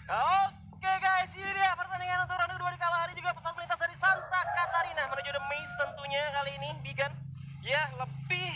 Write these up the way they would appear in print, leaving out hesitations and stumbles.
Oke guys, ini dia pertandingan untuk ronde 2 di kalahari juga pesawat melintas dari Santa Catarina menuju The Maze tentunya kali ini, Bigan. Ya, lebih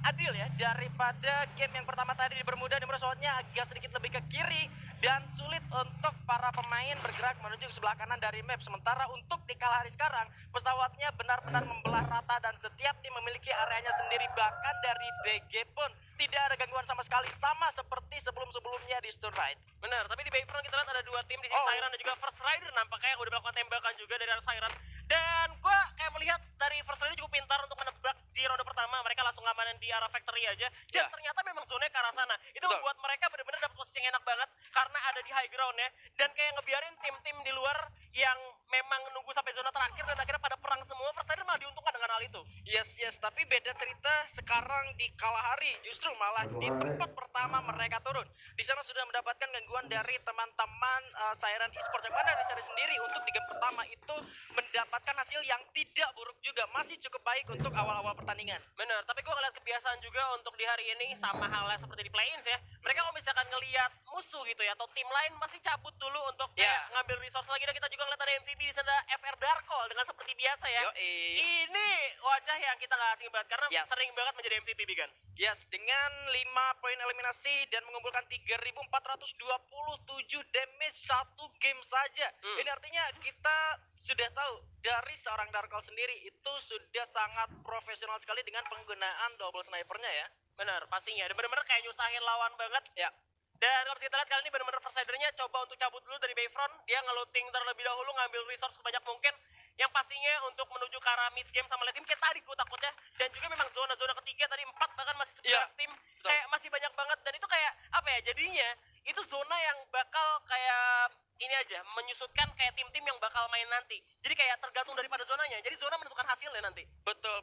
adil ya daripada game yang pertama tadi di Bermuda, di mana pesawatnya agak sedikit lebih ke kiri dan sulit untuk para pemain bergerak menuju ke sebelah kanan dari map. Sementara untuk di Kalahari sekarang, pesawatnya benar-benar membelah rata dan setiap tim memiliki areanya sendiri. Bahkan dari BG pun tidak ada gangguan sama sekali, sama seperti sebelum-sebelumnya di Stone Ride. Benar, tapi di Bayfront kita lihat ada dua tim di sini, Siren dan juga First Rider nampaknya yang udah melakukan tembakan juga dari arah Siren. Dan gua kayak melihat dari First Rider cukup pintar untuk menebak di ronde pertama. Mereka langsung ngamanin di arah factory aja. Dan ternyata memang zona ke arah sana. Itu membuat mereka benar-benar dapat posisi yang enak banget karena ada di high ground ya. Dan kayak ngebiarin tim-tim di luar yang memang nunggu sampai zona terakhir dan akhirnya pada perang semua. First Rider malah diuntungkan dengan hal itu. Yes, tapi beda cerita sekarang di Kalahari. Justru malah di tempat pertama mereka turun. Di sana sudah mendapatkan gangguan dari teman-teman Siren Esports, yang mana di sana sendiri untuk di game pertama itu mendapatkan hasil yang tidak buruk juga, masih cukup baik untuk awal-awal pertandingan. Bener, tapi gue ngeliat kebiasaan juga untuk di hari ini sama halnya seperti di play-ins ya. Mereka kalau misalkan ngelihat musuh gitu ya, atau tim lain masih cabut dulu untuk ngambil resource lagi. Dan kita juga ngeliat ada MVP di sana, FR Darkol dengan seperti biasa ya. Ini wajah yang kita gak asing banget karena sering banget menjadi MVP Bigan. Yes, dengan 5 poin eliminasi dan mengumpulkan 3.427 damage satu game saja. Ini artinya kita sudah tahu dari seorang Darkol sendiri itu sudah sangat profesional sekali dengan penggunaan double snipernya ya. Benar, pastinya. Dan benar-benar kayak nyusahin lawan banget. Ya. Dan kalau kita lihat kali ini benar-benar first ridernya coba untuk cabut dulu dari Bayfront. Dia nge-looting terlebih dahulu, ngambil resource sebanyak mungkin. Yang pastinya untuk menuju ke arah mid game sama late team kayak tadi gue takutnya. Dan juga memang zona-zona ketiga tadi 4 bahkan masih 11 tim. Kayak masih banyak banget. Dan itu kayak apa ya, jadinya itu zona yang bakal kayak ini aja, menyusutkan kayak tim-tim yang bakal main nanti. Jadi kayak tergantung daripada zonanya. Jadi zona menentukan hasilnya nanti. Betul.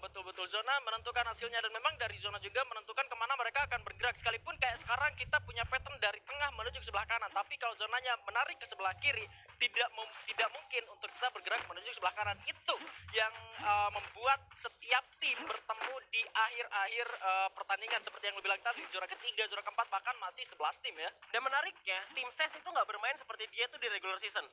Zona menentukan hasilnya dan memang dari zona juga menentukan kemana mereka akan bergerak. Sekalipun kayak sekarang kita punya pattern dari tengah menuju ke sebelah kanan. Tapi kalau zonanya menarik ke sebelah kiri, tidak mungkin untuk kita bergerak menuju ke sebelah kanan. Itu yang membuat setiap tim bertemu di akhir-akhir pertandingan. Seperti yang lu bilang tadi, zona ketiga, zona keempat, bahkan masih 11 tim ya. Dan menariknya, tim SES itu nggak bermain seperti dia tuh di regular season.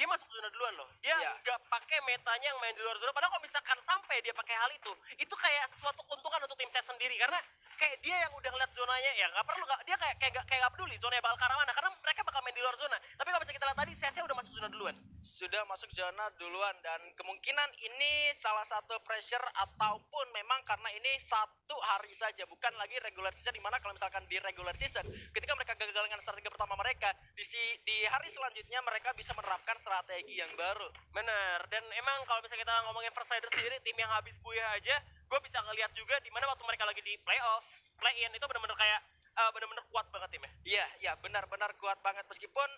Dia masuk zona duluan loh. Dia nggak pakai metanya yang main di luar zona. Padahal kalau misalkan sampai dia pakai hal itu kayak sesuatu keuntungan untuk tim SES sendiri. Karena kayak dia yang udah ngeliat zonanya, ya nggak perlu, dia kayak nggak peduli zonanya bakal ke arah mana. Karena mereka bakal main di luar zona. Tapi kalau misalnya kita lihat tadi, SES-nya udah masuk zona duluan. Sudah masuk zona duluan dan kemungkinan ini salah satu pressure ataupun memang karena ini satu hari saja, bukan lagi regular season, dimana kalau misalkan di regular season ketika mereka gagal dengan strategi pertama mereka di hari selanjutnya mereka bisa menerapkan strategi yang baru. Bener, dan emang kalau misalnya kita ngomongin First Rider sendiri, tim yang habis Buya aja, gue bisa ngeliat juga dimana waktu mereka lagi di playoff, play-in itu bener-bener kayak bener-bener kuat banget timnya. Iya, benar-benar kuat banget meskipun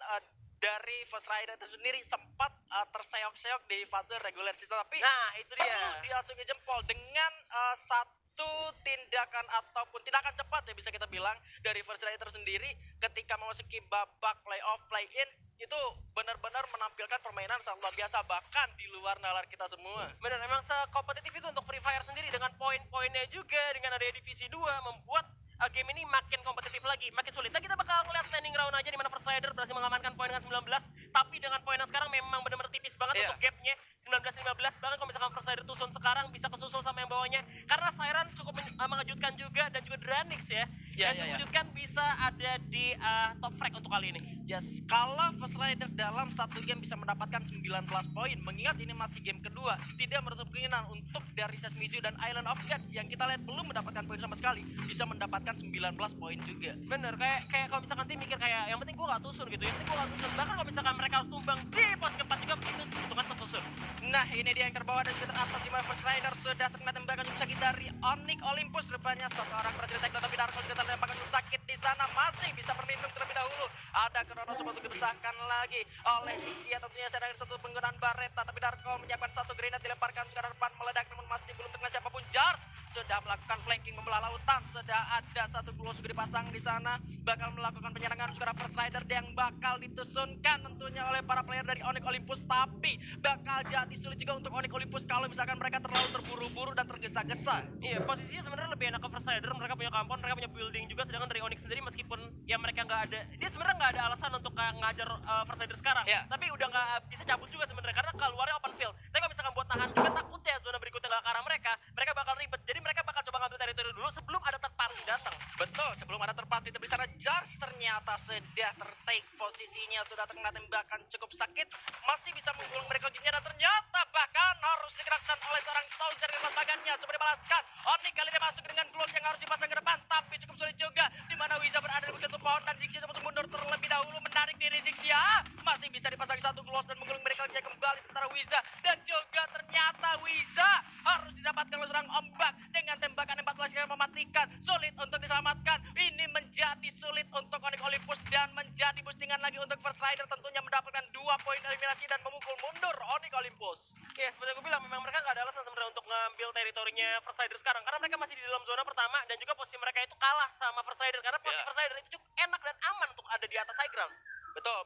dari First Rider itu sendiri sempat terseok-seok di fase regular season, tapi nah itu dia perlu diacungi jempol dengan satu tindakan ataupun tindakan cepat ya bisa kita bilang dari First Rider sendiri ketika memasuki babak playoff play-in itu benar-benar menampilkan permainan sangat luar biasa bahkan di luar nalar kita semua. Benar, emang sekompetitif itu untuk Free Fire sendiri dengan poin-poinnya juga, dengan ada divisi 2 membuat game ini makin kompetitif lagi, makin sulit. Nah kita bakal ngeliat standing round aja di mana First Rider berhasil mengamankan poin dengan 19, tapi dengan poin yang sekarang memang benar-benar tipis banget untuk gapnya 19-15. Bahkan kalau misalkan First Rider tusun sekarang bisa kesusul sama yang bawahnya karena Siren cukup mengejutkan juga dan juga Dranix ya. Yang mengejutkan bisa ada di top frag untuk kali ini. Yes, kalau First Rider dalam satu game bisa mendapatkan 19 poin, mengingat ini masih game kedua, tidak menutup kemungkinan untuk dari Sesmizu dan Island of Gods yang kita lihat belum mendapatkan poin sama sekali, bisa mendapatkan 19 poin juga. Bener, kayak kalau misalkan tim mikir kayak yang penting gue gak tusun gitu, yang penting gue gak tusun. Bahkan kalau misalkan mereka harus tumbang di pos keempat juga, itu hitungan tertusun. Nah ini dia yang terbawah dan juga teratas di mana First Rider sudah terkena tembakan cukup sakit dari Onyx Olympus. Depannya satu orang berhasil take, tapi Darko juga tertembakan cukup sakit di sana, masih bisa berlindung terlebih dahulu. Ada Kronos coba untuk dibesarkan lagi oleh Sixia, tentunya sedang satu penggunaan Baretta, tapi Darko menyiapkan satu grenade dilemparkan ke depan meledak namun masih belum terkena siapapun. Jars sudah melakukan flanking membelah lautan sudah ada satu glual juga dipasang di sana, bakal melakukan penyerangan juga First Rider yang bakal ditusunkan tentunya oleh para player dari Onyx Olympus, tapi bakal jadi sulit juga untuk Onyx Olympus kalau misalkan mereka terlalu terburu-buru dan tergesa-gesa. Iya, posisinya sebenarnya lebih enak ke First Rider, mereka punya compound, mereka punya building juga, sedangkan dari Onyx sendiri meskipun ya mereka nggak ada, dia sebenarnya nggak ada alasan untuk ngajar First Rider sekarang, Iya. tapi udah nggak bisa cabut juga sebenarnya karena keluarnya open field. Tapi kalau misalkan buat tahan juga takutnya zona berikutnya nggak ke arah mereka, mereka bakal ribet. Jadi mereka bakal coba ngambil teritori dulu sebelum ada third party datang. Betul, sebelum ada terpati di sana, Jars ternyata sudah tertake posisinya, sudah terkena tembakan cukup sakit, masih bisa menggulung mereka gamenya, dan ternyata bahkan harus digerakkan oleh seorang soldier di bagannya. Coba dibalaskan, Oni kali ini masuk dengan gloves yang harus dipasang ke depan, tapi cukup sulit juga, di mana Wiza berada di begitu pohon, dan Zixia coba untuk mundur terlebih dahulu, menarik diri Zixia, masih bisa dipasang satu gloves dan menggulung mereka kembali, sementara Wiza, dan juga ternyata Wiza harus didapatkan oleh seorang ombak dengan tembakan 14 yang mematikan, sulit untuk diselamatkan. Ini menjadi sulit untuk Onyx Olympus dan menjadi boostingan lagi untuk First Rider, tentunya mendapatkan 2 poin eliminasi dan memukul mundur Onyx Olympus. Ya, seperti aku bilang, memang mereka nggak ada alasan sebenarnya untuk ngambil teritorinya First Rider sekarang, karena mereka masih di dalam zona pertama dan juga posisi mereka itu kalah sama First Rider, karena posisi First Rider itu cukup enak dan aman untuk ada di atas high ground. Betul,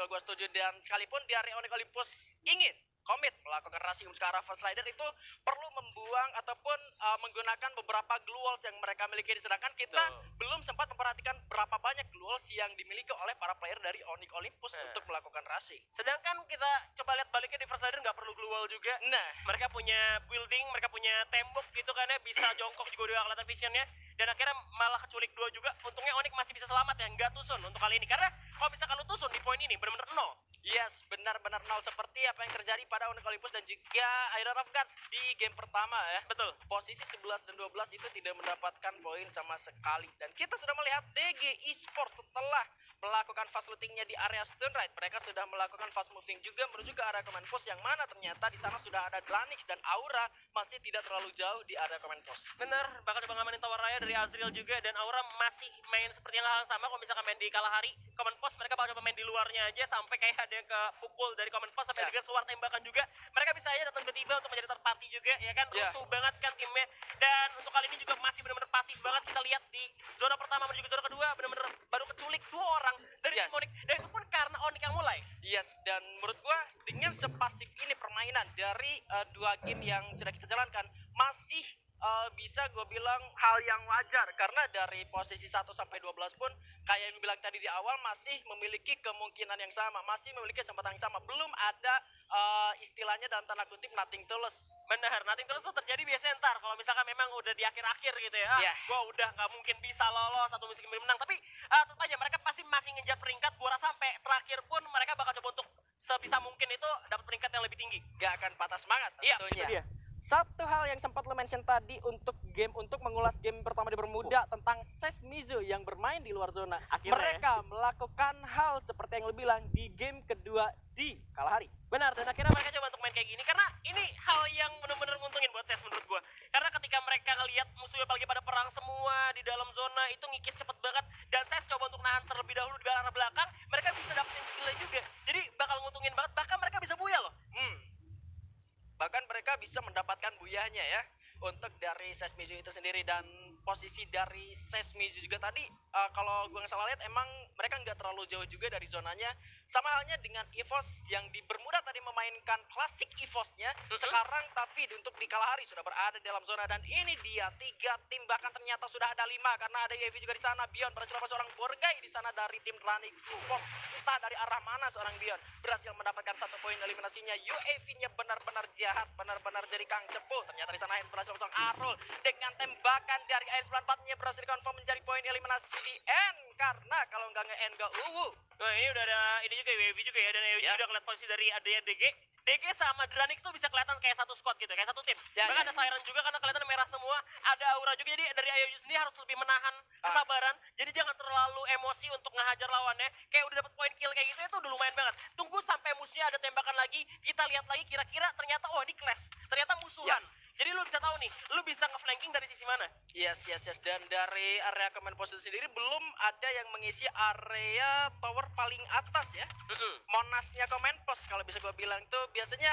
gue setuju, dan sekalipun dari Onyx Olympus ingin komit melakukan rasium ke arah First Rider, itu perlu membuang ataupun menggunakan beberapa gluals yang mereka miliki, sedangkan kita belum sempat memperhatikan berapa banyak gluals yang dimiliki oleh para player dari Onyx Olympus untuk melakukan racing. Sedangkan kita coba lihat baliknya di First Rider nggak perlu global juga. Nah, Mereka punya building, mereka punya tembok gitu kan ya, bisa jongkok juga udah kelihatan visionnya, dan akhirnya malah keculik 2 juga. Untungnya Onyx masih bisa selamat ya, nggak tusun untuk kali ini, karena kalau misalkan lu tusun di poin ini benar-benar 0. yes, benar-benar nol, seperti apa yang terjadi pada Onyx Olympus dan juga Iron of Gods di game pertama ya. Betul. Posisi 11 dan 12 itu tidak mendapatkan poin sama sekali. Dan kita sudah melihat DG Esports setelah melakukan fast lootingnya di area Stunride, mereka sudah melakukan fast moving juga menuju ke area command post, yang mana ternyata di sana sudah ada Dranix dan Aura masih tidak terlalu jauh di area command post. Bener, bakal coba ngamanin tower raya dari Azriel juga, dan Aura masih main seperti yang hal yang sama. Kalau misalkan main di Kalahari, command post mereka bakal coba main di luarnya aja sampai kayak ada yang ke pukul dari command post sampai Ya. juga keluar tembakan juga. Mereka bisa aja datang tiba-tiba untuk menjadi third party juga, ya kan? Ya. Rusuh banget kan timnya. Dan untuk kali ini juga masih benar-benar pasif banget. Kita lihat di zona pertama menuju ke zona kedua, benar-benar baru keculik 2 orang dari Yes. tim Onyx. Dan itu pun karena Onyx yang mulai. Yes, dan menurut gua dengan sepasif ini permainan dari 2 game yang sudah kita jalankan masih bisa gue bilang hal yang wajar, karena dari posisi 1 sampai 12 pun kayak yang lu bilang tadi di awal masih memiliki kemungkinan yang sama, masih memiliki kesempatan yang sama, belum ada istilahnya dalam tanda kutip nothing tulus. Benar, nothing terus tuh terjadi biasanya ntar kalau misalkan memang udah di akhir-akhir gitu ya. Yeah. Gua udah nggak mungkin bisa lolos atau mungkin menang, tapi tetap aja mereka pasti masih ngejar peringkat. Gua rasa sampai terakhir pun mereka bakal coba untuk sebisa mungkin itu dapat peringkat yang lebih tinggi. Gak akan patah semangat Iya, tentunya. itu dia. Satu hal yang sempat lo mention tadi untuk mengulas game pertama di Bermuda tentang Ses Mizu yang bermain di luar zona. Akhirnya Mereka melakukan hal seperti yang lo bilang di game kedua di Kalahari. Benar, dan akhirnya mereka coba untuk main kayak gini karena ini hal yang benar-benar nguntungin buat Ses menurut gua. Karena ketika mereka ngelihat musuhnya apalagi pada perang semua di dalam zona, itu ngikis cepet banget, dan Ses coba untuk nahan terlebih dahulu di arah belakang, mereka bisa dapetin kill juga. Jadi bakal nguntungin banget, bahkan mereka bisa buya loh. Bahkan mereka bisa mendapatkan buyahnya ya untuk dari Sesmizu itu sendiri, dan posisi dari Sesmizu juga tadi kalau gue nggak salah lihat emang mereka nggak terlalu jauh juga dari zonanya, sama halnya dengan EVOS yang di Bermuda tadi memainkan klasik EVOS-nya sekarang, tapi untuk di Kalahari sudah berada di dalam zona, dan ini dia 3 tim, bahkan ternyata sudah ada 5 karena ada Yevi juga di sana. Bion berhasil melawan seorang Borgai di sana dari tim Dranix Esports, entah dari arah mana seorang Bion berhasil mendapatkan 1 poin eliminasinya. UAV-nya benar-benar jahat, benar-benar jadi kang cepu. Ternyata di sana Hens berhasil melawan Arul dengan tembakan dari AS94-nya berhasil dikonfirm menjadi poin eliminasi di end, karena kalau nggak nge-end nggak Nah, ini udah ada ini juga WB juga ya, dan EOG Ya. udah ngeliat posisi dari adanya DG sama Dranix tuh bisa kelihatan kayak satu squad gitu, kayak satu tim. Ya, Bahkan ya. ada Siren juga karena kelihatan merah semua, ada Aura juga, jadi dari IOG sendiri harus lebih menahan kesabaran. Jadi jangan terlalu emosi untuk ngehajar lawannya. Kayak udah dapat poin kill kayak gitu itu udah lumayan banget. Tunggu sampai musuhnya ada tembakan lagi, kita lihat lagi kira-kira ternyata oh ini clash, ternyata musuhan. Jadi lu bisa tahu nih, lu bisa nge-flanking dari sisi mana. Yes. Dan dari area command post sendiri belum ada yang mengisi area tower paling atas ya. Monasnya command post kalau bisa gue bilang tuh biasanya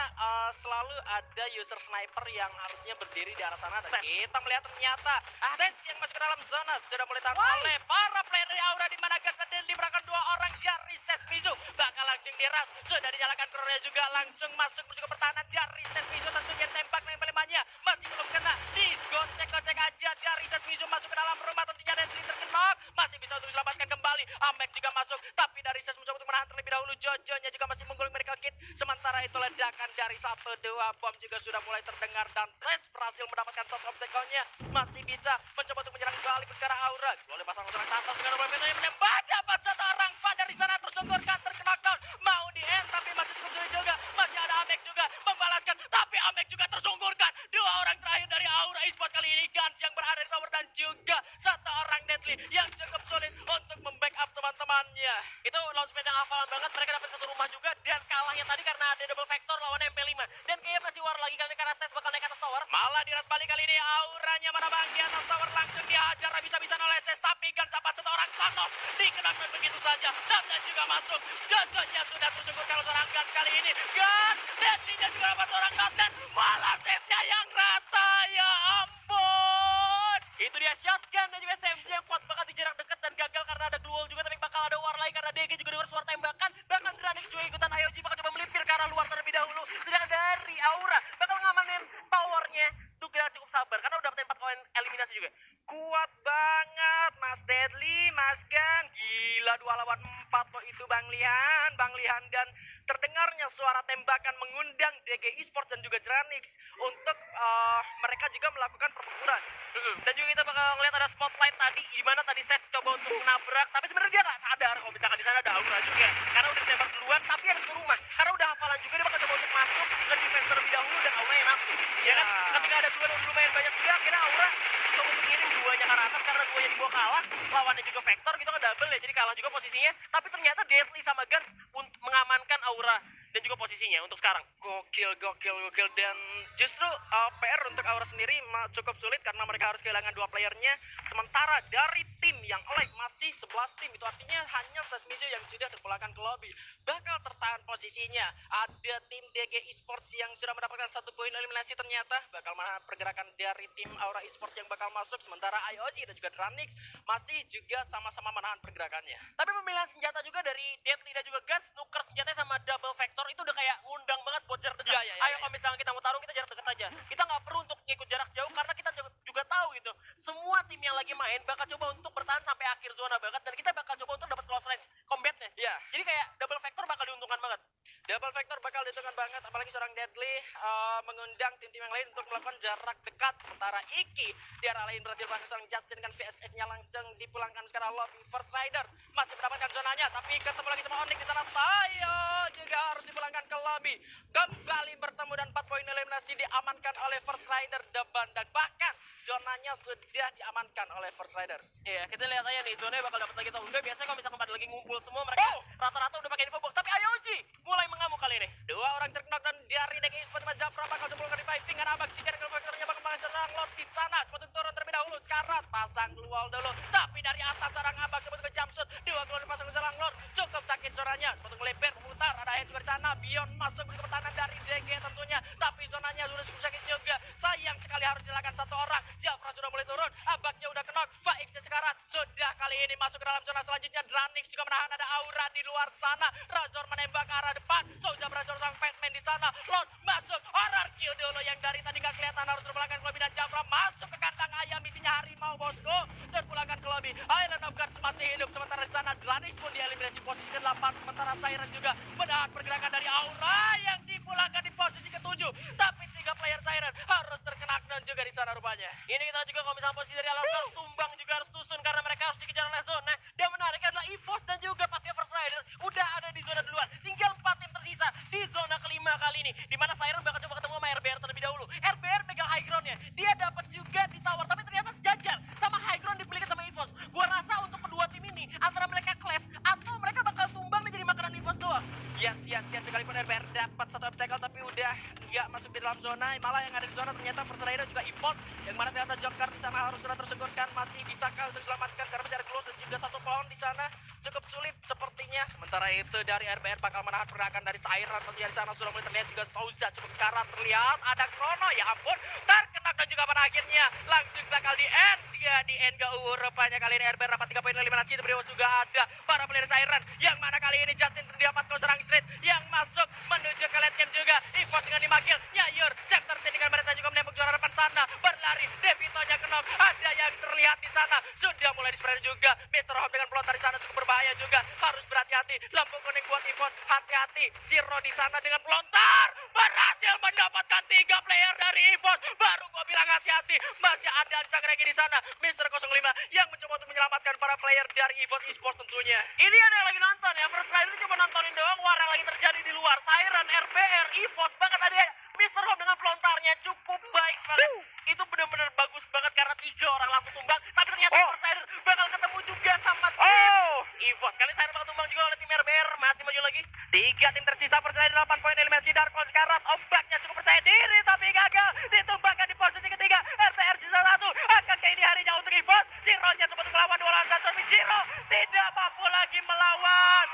selalu ada user sniper yang harusnya berdiri di arah sana. Dan kita melihat ternyata Ses yang masuk ke dalam zona sudah mulai ditangkap oleh para player dari Aura, di mana Gas dan diberikan 2 orang dari Ses Mizu bakal langsung diras. Sudah dinyalakan Kronya juga langsung masuk menuju ke pertahanan dari Ses Mizu, tentunya tembak yang pelemahnya masih belum kena. Digocek-gocek aja dari Ses Mizu masuk ke dalam rumah, tentunya Deadly terkenok masih bisa untuk diselamatkan kembali. Amek juga masuk, tapi dari Ses mencoba untuk menahan terlebih dahulu. Jojonya juga masih menggulung medical kit. Sementara itu ledakan dari 1-2 bom juga sudah mulai terdengar dan Ses berhasil mendapatkan satu obstacle-nya. Masih bisa mencoba untuk menyerang balik ke arah Aura. Boleh pasang serang ke atas dengan nomor yang menembak, dapat 1 orang. Van dari sana tersungkurkan, terkena knockdown. Mau di end tapi masih cukup sulit juga. Masih ada Amek juga membalaskan, tapi Amek juga tersungkurkan. 2 orang terakhir dari Aura Esports kali ini, Gans yang berada di tower dan juga 1 orang Deadly yang cukup sulit untuk membackup teman-temannya. Itu launchpad yang hafalan banget, mereka dapat 1 rumah juga dan kalahnya tadi karena ada double factor lawan MP5. Dan kayaknya masih war lagi kali ini karena Ses bakal naik atas tower. Malah diras balik kali ini, Auranya mana bang di atas tower langsung dihajar bisa-bisa oleh Ses, tapi Gans dapat 1 orang Thanos dikenakan begitu saja. Dan juga masuk, Jojonya sudah tersungkurkan oleh seorang Gans kali ini. Gans, Deadly dan juga dapat 1 orang dan malah Sesnya yang rata, ya ampun. Itu dia shotgun dan juga SMG yang kuat banget di jarak dekat dan gagal karena ada glue wall juga, tapi bakal ada war lagi karena DG juga dengar suara tembakan. Bahkan Dranix juga ikutan, IOG bakal coba melipir ke arah luar terlebih dahulu. Sedangkan dari Aura bakal ngamanin towernya. Tuh dia cukup sabar karena udah dapetin 4 poin eliminasi juga. Kuat banget Mas Deadly, Mas Gan. Gila 2 lawan 4 loh itu Bang Lihan dan terdengarnya suara tembakan mengundang DG Esports dan juga Dranix untuk mereka juga melakukan pertempuran. Dan juga kita bakal ngeliat ada spotlight tadi di mana tadi Ses coba untuk menabrak, tapi sebenarnya dia nggak sadar kalau misalkan di sana ada Aura juga karena udah ditembak duluan, tapi yang ke rumah karena udah hafalan juga dia bakal coba untuk masuk ke defense terlebih dahulu dan Aura yang nafsu. Ya kan? Ketika ada dua yang lumayan banyak juga, akhirnya Aura coba untuk ngirim 2-nya ke atas karena 2-nya dibawa kalah, lawannya juga Vector gitu kan double ya, jadi kalah juga posisinya. Tapi ternyata Deadly sama Gans untuk mengamankan Aura dan juga posisinya untuk sekarang. Gokil dan justru PR untuk Aura sendiri cukup sulit karena mereka harus kehilangan 2 playernya, sementara dari tim yang oleh masih 11 tim, itu artinya hanya Ses Mizu yang sudah terpulangkan ke lobby bakal tertahan posisinya. Ada tim DG Esports yang sudah mendapatkan 1 poin eliminasi, ternyata bakal pergerakan dari tim Aura Esports yang bakal masuk, sementara IOG dan juga Dranix masih juga sama-sama menahan pergerakannya. Tapi pemilihan senjata juga dari Deadly dan juga Gans, nuker senjatanya sama double Vector itu udah kayak ngundang banget buat jarak dekat. Ayo kalau misalnya kita mau tarung, kita jarak dekat aja. Kita nggak perlu untuk ngikut jarak jauh karena kita juga tahu gitu. Semua tim yang lagi main bakal coba untuk bertahan sampai akhir zona banget dan kita bakal coba untuk dapat close range combatnya. Ya. Jadi kayak double Vector bakal diuntungkan banget. Double Vector bakal diuntungkan banget, apalagi seorang Deadly mengundang tim-tim yang lain untuk melakukan jarak dekat. Sementara Iki di arah lain berhasil melakukan seorang Justin dengan VSS-nya langsung dipulangkan sekarang lobby. First Rider masih mendapatkan zonanya, tapi ketemu lagi sama Onyx di sana. Tayo juga harus dipulangkan ke lobby. Kembali bertemu dan 4 poin eliminasi diamankan oleh First Rider depan, dan bahkan zonanya sudah diamankan oleh First Riders. Iya, kita lihat aja nih zonanya bakal dapat lagi atau enggak. Biasanya kalau misalkan pada lagi ngumpul semua mereka rata-rata udah pakai info box, tapi IOG mulai mengamuk kali ini. 2 orang terkena dan dari DG Esports sama Jafra bakal sebelumkan reviving dan Abang Cikan kalau faktornya bakal serang Lord di sana. Coba turun terlebih dahulu, sekarang pasang lual dulu, tapi dari atas serang Abang coba ke jumpsuit. 2 keluar pasang serang Lord, cukup sakit suaranya. Coba ngelipir memutar, ada yang juga di sana. Beyond masuk ke pertahanan dari DG tentunya, tapi zonanya sudah cukup sakit juga. Sayang sekali harus dilakukan 1 orang. Jafra sudah mulai turun, Abangnya udah kenok, Faix sekarat sudah kali ini masuk ke dalam zona selanjutnya. Dranix juga menahan, ada Aura di luar sana. Razor menembak ke arah depan, sudah berhasil sang Fatman di sana. Lord masuk, horror kill dulu yang dari tadi gak kelihatan, harus terpulangkan ke lobby dan Jafra masuk ke kandang ayam, isinya harimau bosku. Terpulangkan ke lobby, Island of Gods masih hidup, sementara di sana Dranix pun dieliminasi posisi ke-8, sementara Siren juga menahan pergerakan dari Aura yang dipulangkan di posisi ke-7. Tapi 3 player Siren harus terkena knockdown juga di sana rupanya. Ini kita juga kalau misalnya posisi dari Alam harus tumbang juga harus tusun karena mereka harus dikejar oleh zona. Dan menariknya adalah EVOS dan juga pastinya First Rider udah ada di zona duluan. Tinggal 4 tim tersisa di zona ke-5 kali ini, di mana Siren bakal coba ketemu sama RBR terlebih dahulu. RBR pegang high groundnya, dia dapat juga di tower, tapi ternyata sejajar sama high ground dimiliki sama EVOS. Gua rasa untuk kedua tim ini antara mereka clash atau mereka bakal tumbang dan jadi makanan EVOS doang. Yes sekali sekalipun RBR dapat satu obstacle tapi udah nggak masuk di dalam zona. Malah yang ada di zona ternyata First Rider juga EVOS, yang mana ternyata Joker di sana harus sudah tersegurkan. Masih bisakah untuk diselamatkan karena masih ada close dan juga satu pohon di sana, cukup sulit sepertinya. Sementara itu dari RBR bakal menahan pergerakan dari Siren, tentunya di sana sudah mulai terlihat juga Souza cukup sekarat. Terlihat ada Chrono, ya ampun, terkena dan juga pada akhirnya langsung bakal di end. Ya di end ke rupanya kali ini RBR dapat 3 poin eliminasi. Di bawah juga ada para player Siren, yang mana kali ini Justin terdapat kau serang straight yang masuk menuju ke late game juga. EVOS dengan 5 kill, Nyayur, Chapter dengan mereka juga menembak juara depan sana. Berlari, Devito-nya kenok, ada yang terlihat di sana. Sudah mulai di-spread juga. Mr. Home dengan pelontar di sana cukup berbahaya juga. Harus berhati-hati. Lampu kuning buat EVOS, hati-hati. Zero di sana dengan pelontar. Berhasil mendapatkan 3 player dari EVOS. Baru gua bilang hati-hati. Masih ada Ancang Regi di sana. Mr. 05 yang mencoba untuk menyelamatkan para player dari EVOS Esports tentunya. Ini ada yang lagi nonton ya, First Rider cuma nontonin doang war yang lagi terjadi di luar. Siren, RBR, EVOS, bahkan tadi Mr. Home dengan pelontarnya cukup baik banget. Itu benar-benar bagus banget karena 3 orang langsung tumbang. Tapi ternyata First Rider bakal ketemu juga sama tim EVOS. Kali Siren bakal tumbang juga oleh tim RBR. Masih maju lagi. 3 tim tersisa. First Rider 8 poin eliminasi. Darkon sekarat. Ombaknya cukup percaya diri tapi gagal. Ditumbangkan di posisi ketiga. RBR sisa 1. Akankah ini harinya untuk EVOS? Zero-nya coba untuk melawan 2 lawan 1. Tapi Zero tidak mampu lagi melawan.